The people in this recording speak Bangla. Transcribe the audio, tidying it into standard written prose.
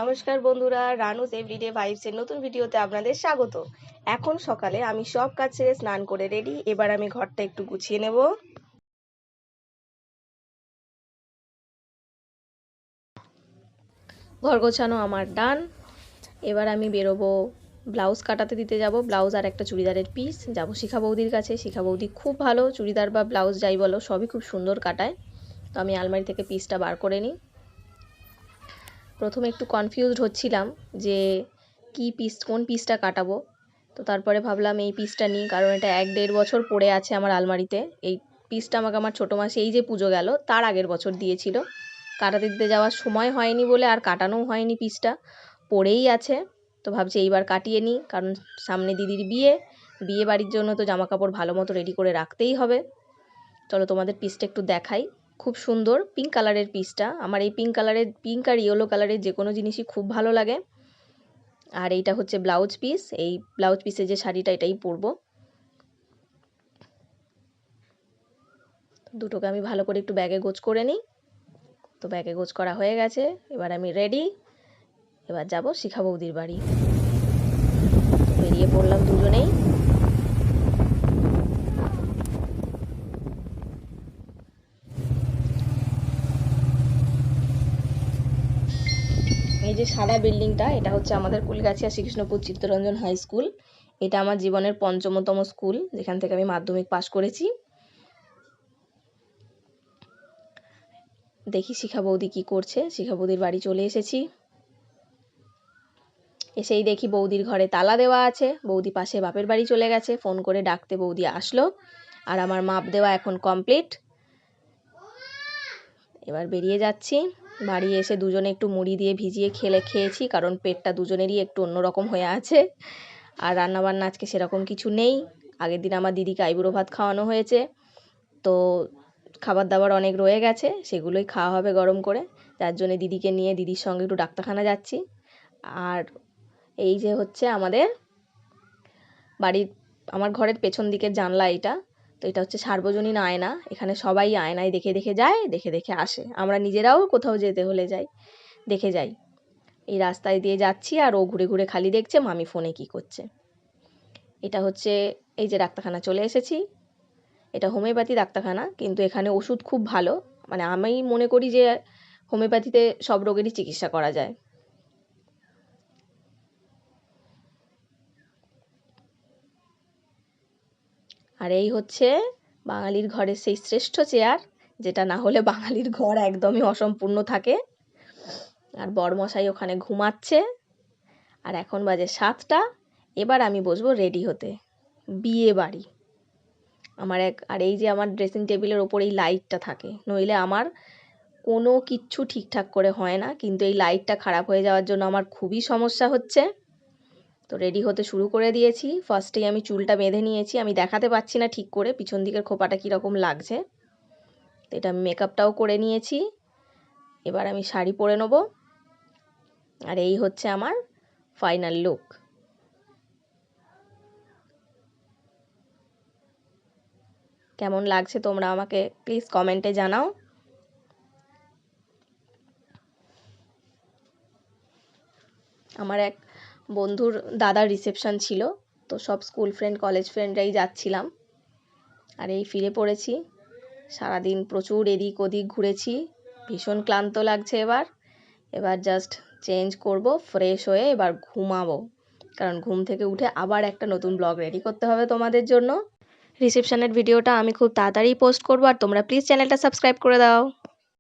নমস্কার বন্ধুরা, রানুস এভরিডে ভাইবসের নতুন ভিডিওতে আপনাদের স্বাগত। এখন সকালে আমি সব কাজ ছেড়ে স্নান করে রেডি। এবার আমি ঘরটা একটু গুছিয়ে নেব। ঘর গোছানো আমার ডান। এবার আমি বেরোবো, ব্লাউজ কাটাতে দিতে যাব। ব্লাউজ আর একটা চুড়িদারের পিস। যাব শিখা বৌদির কাছে। শিখা বৌদি খুব ভালো চুড়িদার বা ব্লাউজ যাই বলো সবই খুব সুন্দর কাটায়। তো আমি আলমারি থেকে পিসটা বার করে নিই। প্রথমে একটু কনফিউজড হচ্ছিলাম যে কোন পিসটা কাটাবো। তো তারপরে ভাবলাম এই পিসটা নিই, কারণ এটা 1-1.5 বছর পড়ে আছে আমার আলমারিতে। এই পিসটা আমাকে আমার ছোটো মাসি এই যে পুজো গেল তার আগের বছর দিয়েছিল। কাটাতে দিতে যাওয়ার সময় হয়নি বলে আর কাটানোও হয়নি, পিসটা পড়েই আছে। তো ভাবছি এইবার কাটিয়ে নিই, কারণ সামনে দিদির বিয়ে বাড়ির জন্য তো জামা কাপড় ভালো মতো রেডি করে রাখতেই হবে। চলো তোমাদের পিসটা একটু দেখাই। খুব সুন্দর পিঙ্ক কালারের পিসটা। আমার এই পিঙ্ক আর ইয়েলো কালারের যে কোনো জিনিসই খুব ভালো লাগে। আর এইটা হচ্ছে ব্লাউজ পিস। এই ব্লাউজ পিসে যে শাড়িটা এটাই পরবো। দুটোকে আমি ভালো করে একটু ব্যাগে গোছ করে নিই। তো ব্যাগে গোছ করা হয়ে গেছে, এবার আমি রেডি। এবার যাব শিখা বৌদির বাড়ি। বেরিয়ে পড়লাম দুজনেই। এই যে সাদা বিল্ডিংটা, এটা হচ্ছে আমাদের কুলগাছিয়া শ্রীকৃষ্ণপুর চিত্তরঞ্জন হাই স্কুল। এটা আমার জীবনের 5মতম স্কুল, যেখান থেকে আমি মাধ্যমিক পাশ করেছি। দেখি শিখা বৌদি কি করছে। শিখা বৌদির বাড়ি চলে এসেছি। এসেই দেখি বৌদির ঘরে তালা দেওয়া আছে। বৌদি পাশে বাপের বাড়ি চলে গেছে। ফোন করে ডাকতে বৌদি আসলো। আর আমার মাপ দেওয়া এখন কমপ্লিট। এবার বেরিয়ে যাচ্ছি। বাড়ি এসে দুজনে একটু মুড়ি দিয়ে ভিজিয়ে খেয়েছি, কারণ পেটটা দুজনেরই একটু অন্যরকম হয়ে আছে। আর রান্নাবান্না আজকে সেরকম কিছু নেই। আগের দিন আমার দিদিকে আইবুড়ো ভাত খাওয়ানো হয়েছে, তো খাবার দাবার অনেক রয়ে গেছে, সেগুলোই খাওয়া হবে গরম করে। যার জন্য দিদিকে নিয়ে দিদির সঙ্গে একটু ডাক্তারখানা যাচ্ছি। আর এই যে হচ্ছে আমাদের বাড়ির, আমার ঘরের পেছন দিকের জানলা এটা। তো এটা হচ্ছে সার্বজনীন আয়না। এখানে সবাই আয়নায় দেখে দেখে যায়, দেখে দেখে আসে। আমরা নিজেরাও কোথাও যেতে হলে দেখে যাই। এই রাস্তায় দিয়ে যাচ্ছি আর ও ঘুরে ঘুরে খালি দেখছে মামি ফোনে কি করছে। এটা হচ্ছে, এই যে ডাক্তারখানা চলে এসেছি। এটা হোমিওপ্যাথি ডাক্তারখানা, কিন্তু এখানে ওষুধ খুব ভালো। মানে আমি মনে করি যে হোমিওপ্যাথিতে সব রোগেরই চিকিৎসা করা যায়। আর এই হচ্ছে বাঙালির ঘরের সেই শ্রেষ্ঠ চেয়ার, যেটা না হলে বাঙালির ঘর একদমই অসম্পূর্ণ থাকে। আর বরমশাই ওখানে ঘুমাচ্ছে। আর এখন বাজে 7টা। এবার আমি বসবো রেডি হতে। বিয়ে বাড়ি। আর এই যে আমার ড্রেসিং টেবিলের ওপর এই লাইটটা থাকে, নইলে আমার কোনো কিচ্ছু ঠিকঠাক করে হয় না, কিন্তু এই লাইটটা খারাপ হয়ে যাওয়ার জন্য আমার খুবই সমস্যা হচ্ছে। তো রেডি হতে শুরু করে দিয়েছি। ফার্স্টেই আমি চুলটা বেঁধে নিয়েছি। আমি দেখাতে পাচ্ছি না ঠিক করে পিছন দিকের খোপাটা কীরকম লাগছে। তো এটা আমি মেকআপটাও করে নিয়েছি। এবার আমি শাড়ি পরে নেব। আর এই হচ্ছে আমার ফাইনাল লুক। কেমন লাগছে তোমরা আমাকে প্লিজ কমেন্টে জানাও। আমার এক বন্ধুর দাদার রিসেপশন ছিল, তো সব স্কুল ফ্রেন্ড কলেজ ফ্রেন্ডরাই যাচ্ছিলাম। আর এই ফিরে পড়েছি। সারাদিন প্রচুর এদিক ওদিক ঘুরেছি, ভীষণ ক্লান্ত লাগছে। এবার জাস্ট চেঞ্জ করব, ফ্রেশ হয়ে এবার ঘুমাবো, কারণ ঘুম থেকে উঠে আবার একটা নতুন ব্লগ রেডি করতে হবে তোমাদের জন্য। রিসেপশনের ভিডিওটা আমি খুব তাড়াতাড়ি পোস্ট করবো, আর তোমরা প্লিজ চ্যানেলটা সাবস্ক্রাইব করে দাও।